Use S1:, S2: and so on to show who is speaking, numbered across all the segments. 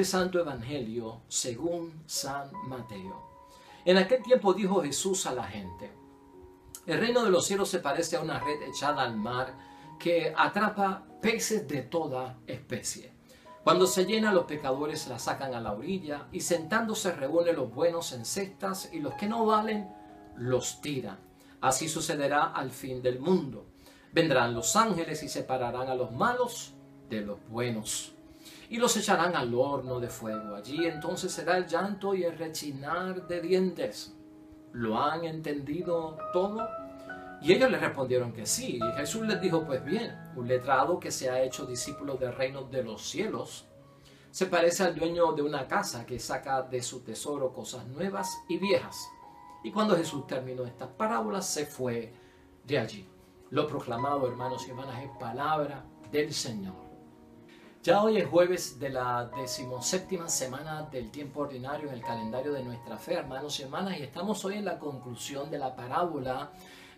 S1: del Santo Evangelio según San Mateo. En aquel tiempo dijo Jesús a la gente: el reino de los cielos se parece a una red echada al mar que atrapa peces de toda especie. Cuando se llena, los pescadores la sacan a la orilla y sentándose reúnen los buenos en cestas y los que no valen los tiran. Así sucederá al fin del mundo. Vendrán los ángeles y separarán a los malos de los buenos y los echarán al horno de fuego. Allí entonces será el llanto y el rechinar de dientes. ¿Lo han entendido todo? Y ellos le respondieron que sí. Y Jesús les dijo: pues bien, un letrado que se ha hecho discípulo del reino de los cielos se parece al dueño de una casa que saca de su tesoro cosas nuevas y viejas. Y cuando Jesús terminó estas parábolas, se fue de allí. Lo proclamado, hermanos y hermanas, es palabra del Señor. Ya hoy es jueves de la 17ª semana del tiempo ordinario en el calendario de nuestra fe, hermanos y hermanas, y estamos hoy en la conclusión de la parábola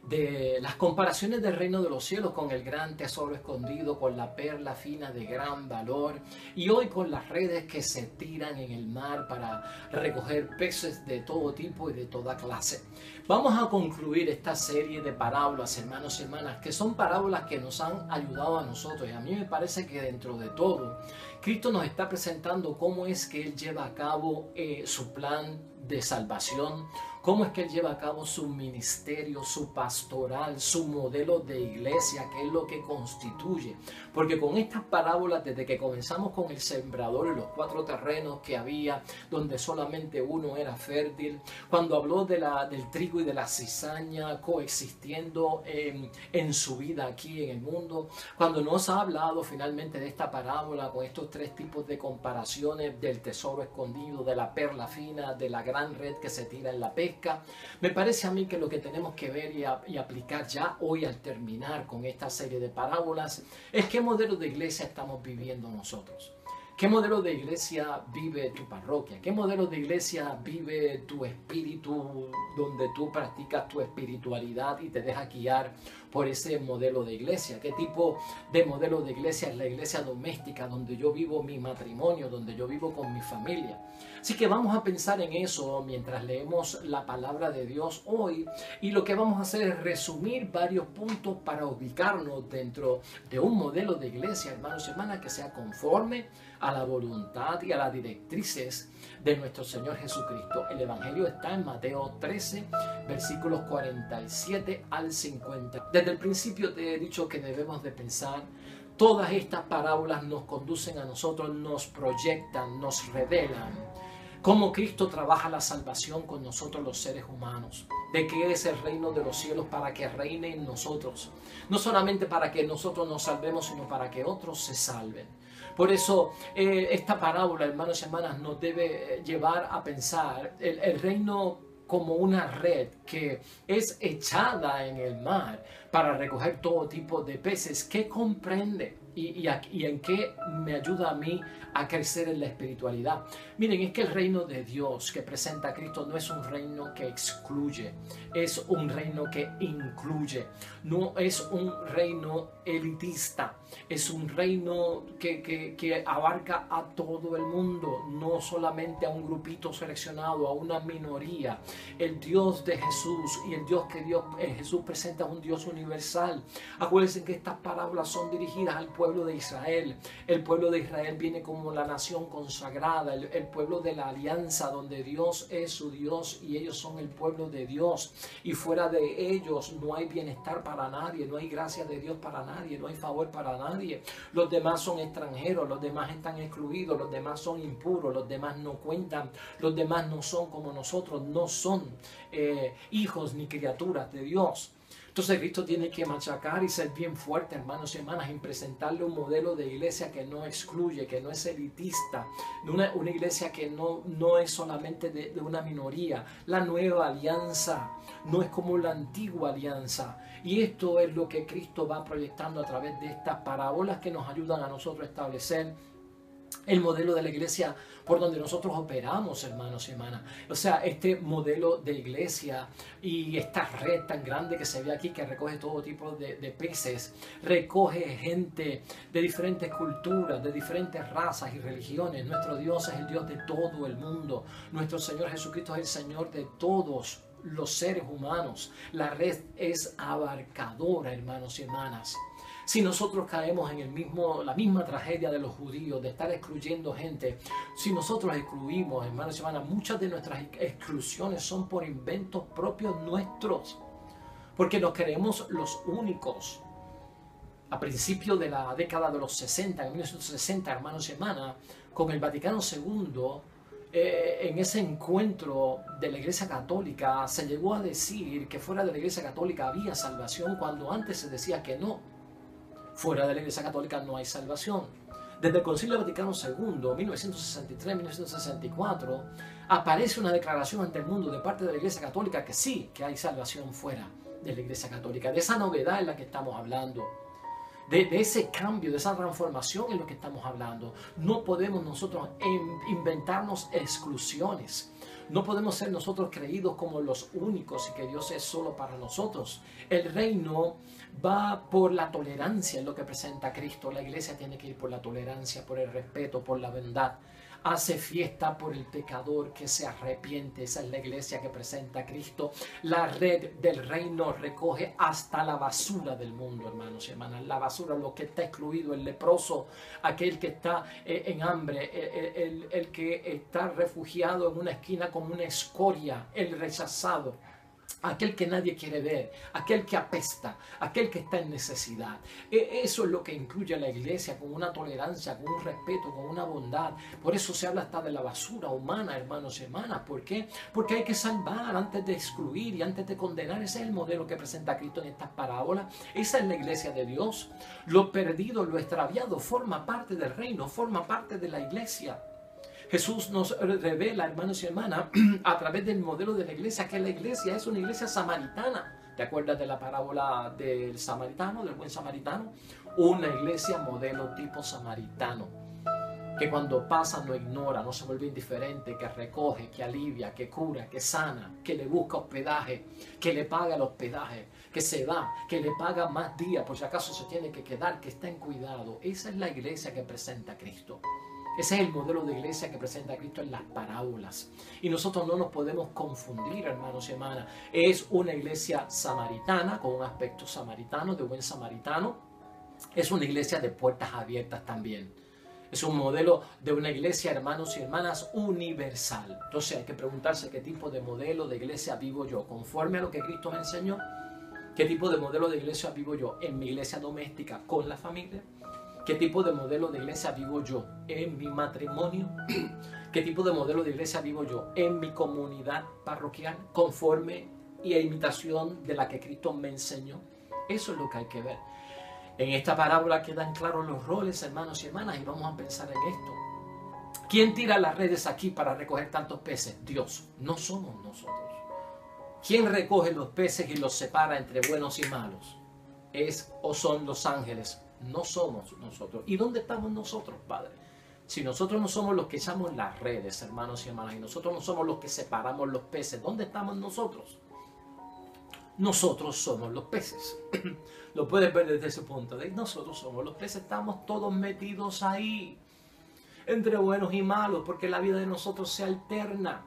S1: de las comparaciones del reino de los cielos con el gran tesoro escondido, con la perla fina de gran valor, y hoy con las redes que se tiran en el mar para recoger peces de todo tipo y de toda clase. Vamos a concluir esta serie de parábolas, hermanos y hermanas, que son parábolas que nos han ayudado a nosotros, y a mí me parece que dentro de todo Cristo nos está presentando cómo es que Él lleva a cabo su plan de salvación, cómo es que Él lleva a cabo su ministerio, su pastoral, su modelo de iglesia, que es lo que constituye. Porque con estas parábolas, desde que comenzamos con el sembrador y los 4 terrenos que había, donde solamente uno era fértil, cuando habló del trigo y de la cizaña coexistiendo en su vida aquí en el mundo, cuando nos ha hablado finalmente de esta parábola con estos 3 tipos de comparaciones del tesoro escondido, de la perla fina, de la gran red que se tira en la pesca, me parece a mí que lo que tenemos que ver y aplicar ya hoy al terminar con esta serie de parábolas es qué modelo de iglesia estamos viviendo nosotros. ¿Qué modelo de iglesia vive tu parroquia? ¿Qué modelo de iglesia vive tu espíritu, donde tú practicas tu espiritualidad y te dejas guiar por ese modelo de iglesia? ¿Qué tipo de modelo de iglesia es la iglesia doméstica, donde yo vivo mi matrimonio, donde yo vivo con mi familia? Así que vamos a pensar en eso mientras leemos la palabra de Dios hoy, y lo que vamos a hacer es resumir varios puntos para ubicarnos dentro de un modelo de iglesia, hermanos y hermanas, que sea conforme a la voluntad y a las directrices de nuestro Señor Jesucristo. El Evangelio está en Mateo 13, versículos 47 al 50. Desde el principio te he dicho que debemos de pensar, todas estas parábolas nos conducen a nosotros, nos proyectan, nos revelan cómo Cristo trabaja la salvación con nosotros los seres humanos, de qué es el reino de los cielos para que reine en nosotros, no solamente para que nosotros nos salvemos, sino para que otros se salven. Por eso esta parábola, hermanos y hermanas, nos debe llevar a pensar el reino como una red que es echada en el mar para recoger todo tipo de peces. ¿Qué comprende? Y en qué me ayuda a mí a crecer en la espiritualidad. Miren, es que el reino de Dios que presenta a Cristo no es un reino que excluye, es un reino que incluye. No es un reino elitista, es un reino que abarca a todo el mundo, no solamente a un grupito seleccionado, a una minoría. El Dios de Jesús y el Dios que Jesús presenta es un Dios universal. Acuérdense que estas parábolas son dirigidas al pueblo de Israel. El pueblo de Israel viene como la nación consagrada, el pueblo de la alianza, donde Dios es su Dios y ellos son el pueblo de Dios. Y fuera de ellos no hay bienestar para nadie, no hay gracia de Dios para nadie, no hay favor para nadie. Los demás son extranjeros, los demás están excluidos, los demás son impuros, los demás no cuentan, los demás no son como nosotros, no son hijos ni criaturas de Dios. Entonces Cristo tiene que machacar y ser bien fuerte, hermanos y hermanas, en presentarle un modelo de iglesia que no excluye, que no es elitista, una iglesia que no es solamente de una minoría. La nueva alianza no es como la antigua alianza. Y esto es lo que Cristo va proyectando a través de estas parábolas que nos ayudan a nosotros a establecer el modelo de la iglesia por donde nosotros operamos, hermanos y hermanas. O sea, este modelo de iglesia y esta red tan grande que se ve aquí, que recoge todo tipo de peces, recoge gente de diferentes culturas, de diferentes razas y religiones. Nuestro Dios es el Dios de todo el mundo. Nuestro Señor Jesucristo es el Señor de todos los seres humanos. La red es abarcadora, hermanos y hermanas. Si nosotros caemos en la misma tragedia de los judíos, de estar excluyendo gente, si nosotros excluimos, hermanos y hermanas, muchas de nuestras exclusiones son por inventos propios nuestros, porque nos creemos los únicos. A principios de la década de los 60, en 1960, hermanos y hermanas, con el Vaticano II, en ese encuentro de la Iglesia Católica, se llegó a decir que fuera de la Iglesia Católica había salvación, cuando antes se decía que no. Fuera de la Iglesia Católica no hay salvación. Desde el Concilio Vaticano II, 1963-1964, aparece una declaración ante el mundo de parte de la Iglesia Católica que sí, que hay salvación fuera de la Iglesia Católica. De esa novedad en la que estamos hablando. De ese cambio, de esa transformación en lo que estamos hablando. No podemos nosotros inventarnos exclusiones. No podemos ser nosotros creídos como los únicos y que Dios es solo para nosotros. El reino va por la tolerancia en lo que presenta Cristo. La iglesia tiene que ir por la tolerancia, por el respeto, por la bondad. Hace fiesta por el pecador que se arrepiente. Esa es la iglesia que presenta a Cristo. La red del reino recoge hasta la basura del mundo, hermanos y hermanas. La basura, lo que está excluido, el leproso, aquel que está en hambre, el que está refugiado en una esquina como una escoria, el rechazado. Aquel que nadie quiere ver, aquel que apesta, aquel que está en necesidad. Eso es lo que incluye la iglesia, con una tolerancia, con un respeto, con una bondad. Por eso se habla hasta de la basura humana, hermanos y hermanas. ¿Por qué? Porque hay que salvar antes de excluir y antes de condenar. Ese es el modelo que presenta Cristo en estas parábolas. Esa es la iglesia de Dios. Lo perdido, lo extraviado forma parte del reino, forma parte de la iglesia. Jesús nos revela, hermanos y hermanas, a través del modelo de la iglesia, que la iglesia es una iglesia samaritana. ¿Te acuerdas de la parábola del samaritano, del buen samaritano? Una iglesia modelo tipo samaritano, que cuando pasa no ignora, no se vuelve indiferente, que recoge, que alivia, que cura, que sana, que le busca hospedaje, que le paga el hospedaje, que se va, que le paga más días por si acaso se tiene que quedar, que está en cuidado. Esa es la iglesia que presenta a Cristo. Ese es el modelo de iglesia que presenta Cristo en las parábolas. Y nosotros no nos podemos confundir, hermanos y hermanas. Es una iglesia samaritana, con un aspecto samaritano, de buen samaritano. Es una iglesia de puertas abiertas también. Es un modelo de una iglesia, hermanos y hermanas, universal. Entonces hay que preguntarse qué tipo de modelo de iglesia vivo yo. ¿Conforme a lo que Cristo me enseñó? ¿Qué tipo de modelo de iglesia vivo yo? ¿En mi iglesia doméstica con la familia? ¿Qué tipo de modelo de iglesia vivo yo en mi matrimonio? ¿Qué tipo de modelo de iglesia vivo yo en mi comunidad parroquial? Conforme y a imitación de la que Cristo me enseñó. Eso es lo que hay que ver. En esta parábola quedan claros los roles, hermanos y hermanas, y vamos a pensar en esto. ¿Quién tira las redes aquí para recoger tantos peces? Dios. No somos nosotros. ¿Quién recoge los peces y los separa entre buenos y malos? ¿Es o son los ángeles? No somos nosotros. ¿Y dónde estamos nosotros, Padre? Si nosotros no somos los que echamos las redes, hermanos y hermanas, y nosotros no somos los que separamos los peces, ¿dónde estamos nosotros? Nosotros somos los peces. Lo puedes ver desde ese punto de vista. Nosotros somos los peces, estamos todos metidos ahí, entre buenos y malos, porque la vida de nosotros se alterna.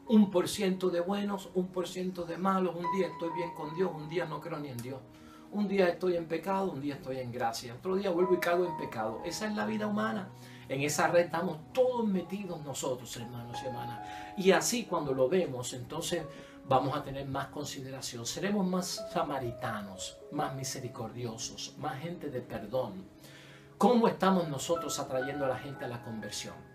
S1: 1% de buenos, 1% de malos. Un día estoy bien con Dios, un día no creo ni en Dios. Un día estoy en pecado, un día estoy en gracia. Otro día vuelvo y caigo en pecado. Esa es la vida humana. En esa red estamos todos metidos nosotros, hermanos y hermanas. Y así cuando lo vemos, entonces vamos a tener más consideración. Seremos más samaritanos, más misericordiosos, más gente de perdón. ¿Cómo estamos nosotros atrayendo a la gente a la conversión?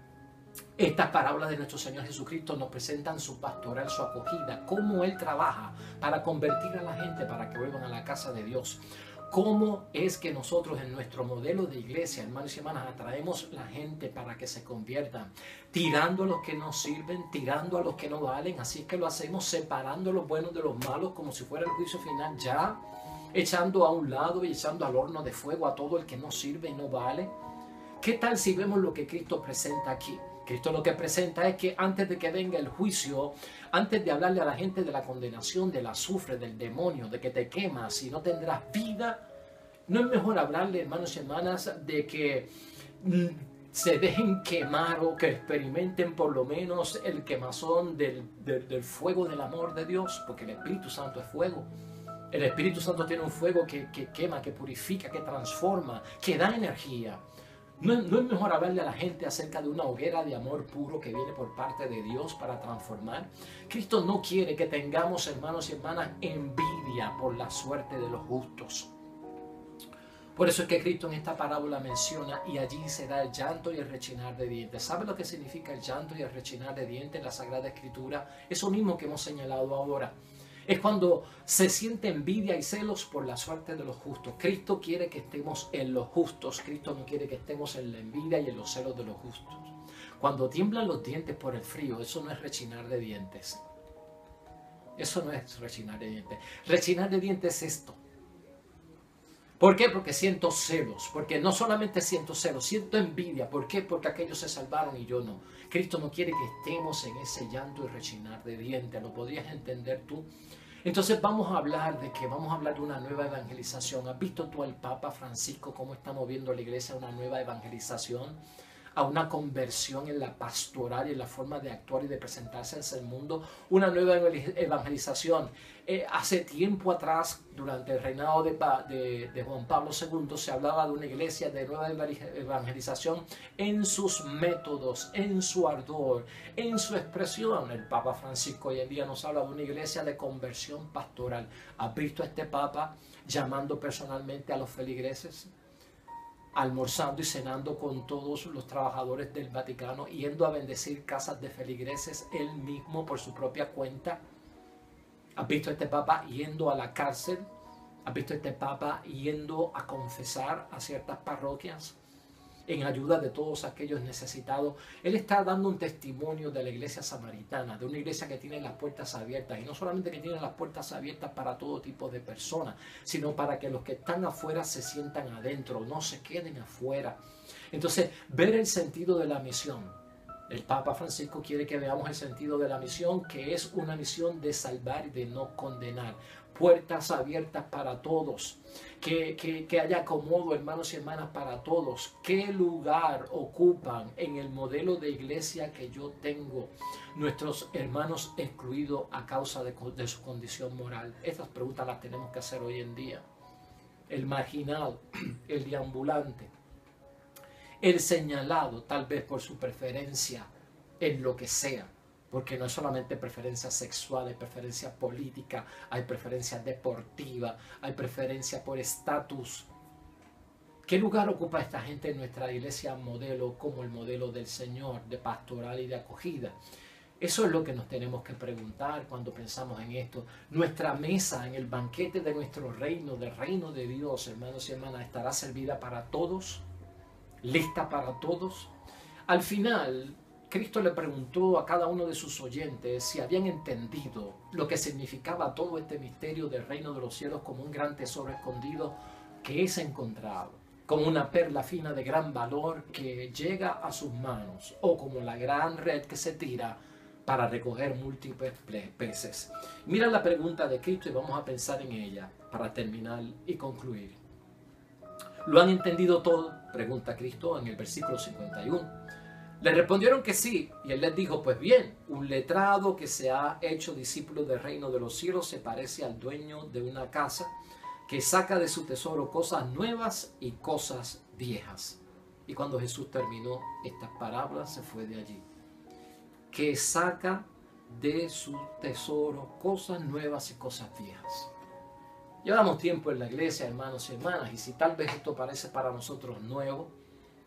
S1: Estas parábolas de nuestro Señor Jesucristo nos presentan su pastoral, su acogida, cómo Él trabaja para convertir a la gente para que vuelvan a la casa de Dios. Cómo es que nosotros en nuestro modelo de iglesia, hermanos y hermanas, atraemos a la gente para que se conviertan, tirando a los que no sirven, tirando a los que no valen. Así es que lo hacemos separando los buenos de los malos como si fuera el juicio final ya, echando a un lado y echando al horno de fuego a todo el que no sirve y no vale. ¿Qué tal si vemos lo que Cristo presenta aquí? Cristo lo que presenta es que antes de que venga el juicio, antes de hablarle a la gente de la condenación, del azufre, del demonio, de que te quemas y no tendrás vida, ¿no es mejor hablarle, hermanos y hermanas, de que se dejen quemar o que experimenten por lo menos el quemazón del fuego del amor de Dios? Porque el Espíritu Santo es fuego. El Espíritu Santo tiene un fuego que quema, que purifica, que transforma, que da energía. ¿No es mejor hablarle a la gente acerca de una hoguera de amor puro que viene por parte de Dios para transformar? Cristo no quiere que tengamos, hermanos y hermanas, envidia por la suerte de los justos. Por eso es que Cristo en esta parábola menciona: y allí será el llanto y el rechinar de dientes. ¿Sabe lo que significa el llanto y el rechinar de dientes en la Sagrada Escritura? Eso mismo que hemos señalado ahora. Es cuando se siente envidia y celos por la suerte de los justos. Cristo quiere que estemos en los justos. Cristo no quiere que estemos en la envidia y en los celos de los justos. Cuando tiemblan los dientes por el frío, eso no es rechinar de dientes. Eso no es rechinar de dientes. Rechinar de dientes es esto. ¿Por qué? Porque siento celos. Porque no solamente siento celos, siento envidia. ¿Por qué? Porque aquellos se salvaron y yo no. Cristo no quiere que estemos en ese llanto y rechinar de dientes. ¿Lo podrías entender tú? Entonces vamos a hablar de una nueva evangelización. ¿Has visto tú al Papa Francisco cómo está moviendo la iglesia a una nueva evangelización? A una conversión en la pastoral y en la forma de actuar y de presentarse hacia el mundo, una nueva evangelización. Hace tiempo atrás, durante el reinado de Juan Pablo II, se hablaba de una iglesia de nueva evangelización en sus métodos, en su ardor, en su expresión. El Papa Francisco hoy en día nos habla de una iglesia de conversión pastoral. ¿Has visto a este Papa llamando personalmente a los feligreses? Almorzando y cenando con todos los trabajadores del Vaticano, yendo a bendecir casas de feligreses él mismo por su propia cuenta. ¿Has visto a este Papa yendo a la cárcel? ¿Has visto a este Papa yendo a confesar a ciertas parroquias en ayuda de todos aquellos necesitados? Él está dando un testimonio de la iglesia samaritana, de una iglesia que tiene las puertas abiertas, y no solamente que tiene las puertas abiertas para todo tipo de personas, sino para que los que están afuera se sientan adentro, no se queden afuera. Entonces, ver el sentido de la misión. El Papa Francisco quiere que veamos el sentido de la misión, que es una misión de salvar y de no condenar. Puertas abiertas para todos, que haya acomodo, hermanos y hermanas, para todos. ¿Qué lugar ocupan en el modelo de iglesia que yo tengo nuestros hermanos excluidos a causa de su condición moral? Estas preguntas las tenemos que hacer hoy en día. El marginado, el deambulante, el señalado tal vez por su preferencia en lo que sea, porque no es solamente preferencia sexual, hay preferencia política, hay preferencia deportiva, hay preferencia por estatus. ¿Qué lugar ocupa esta gente en nuestra iglesia modelo, como el modelo del Señor, de pastoral y de acogida? Eso es lo que nos tenemos que preguntar cuando pensamos en esto. Nuestra mesa en el banquete de nuestro reino, del reino de Dios, hermanos y hermanas, ¿estará servida para todos? ¿Lista para todos? Al final, Cristo le preguntó a cada uno de sus oyentes si habían entendido lo que significaba todo este misterio del reino de los cielos como un gran tesoro escondido que es encontrado, como una perla fina de gran valor que llega a sus manos, o como la gran red que se tira para recoger múltiples peces. Mira la pregunta de Cristo y vamos a pensar en ella para terminar y concluir. ¿Lo han entendido todo?, pregunta Cristo en el versículo 51. Le respondieron que sí, y él les dijo: pues bien, un letrado que se ha hecho discípulo del reino de los cielos se parece al dueño de una casa que saca de su tesoro cosas nuevas y cosas viejas. Y cuando Jesús terminó estas parábolas, se fue de allí. Que saca de su tesoro cosas nuevas y cosas viejas. Llevamos tiempo en la iglesia, hermanos y hermanas, y si tal vez esto parece para nosotros nuevo,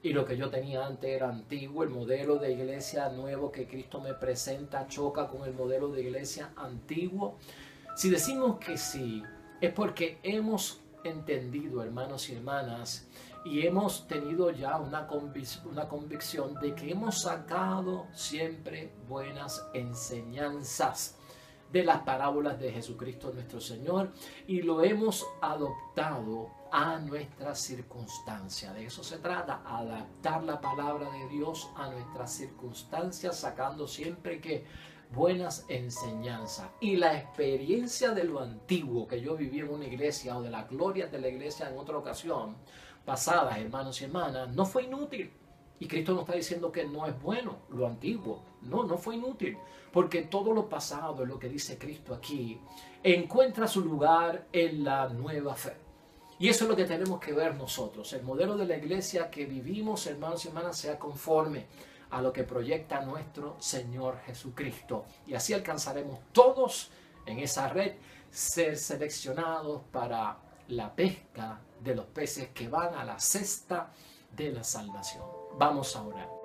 S1: y lo que yo tenía antes era antiguo, el modelo de iglesia nuevo que Cristo me presenta choca con el modelo de iglesia antiguo. Si decimos que sí, es porque hemos entendido, hermanos y hermanas, y hemos tenido ya una convicción de que hemos sacado siempre buenas enseñanzas de las parábolas de Jesucristo nuestro Señor, y lo hemos adoptado a nuestras circunstancias. De eso se trata, adaptar la palabra de Dios a nuestras circunstancias, sacando siempre que buenas enseñanzas. Y la experiencia de lo antiguo que yo viví en una iglesia, o de la gloria de la iglesia en otra ocasión pasada, hermanos y hermanas, no fue inútil. Y Cristo nos está diciendo que no es bueno lo antiguo. No fue inútil. Porque todo lo pasado, es lo que dice Cristo aquí, encuentra su lugar en la nueva fe. Y eso es lo que tenemos que ver nosotros. El modelo de la iglesia que vivimos, hermanos y hermanas, sea conforme a lo que proyecta nuestro Señor Jesucristo. Y así alcanzaremos todos en esa red ser seleccionados para la pesca de los peces que van a la cesta de la salvación. Vamos a orar.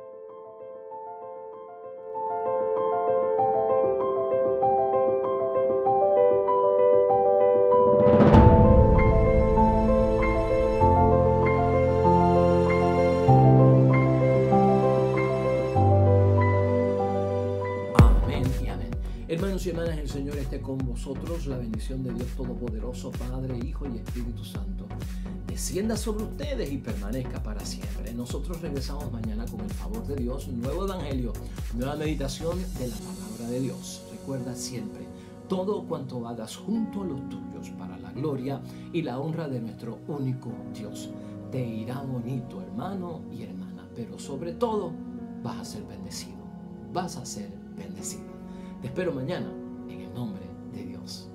S1: Hermanos y hermanas, el Señor esté con vosotros. La bendición de Dios Todopoderoso, Padre, Hijo y Espíritu Santo, descienda sobre ustedes y permanezca para siempre. Nosotros regresamos mañana con el favor de Dios, nuevo evangelio, nueva meditación de la palabra de Dios. Recuerda siempre, todo cuanto hagas junto a los tuyos para la gloria y la honra de nuestro único Dios. Te irá bonito, hermano y hermana, pero sobre todo vas a ser bendecido. Vas a ser bendecido. Te espero mañana en el nombre de Dios.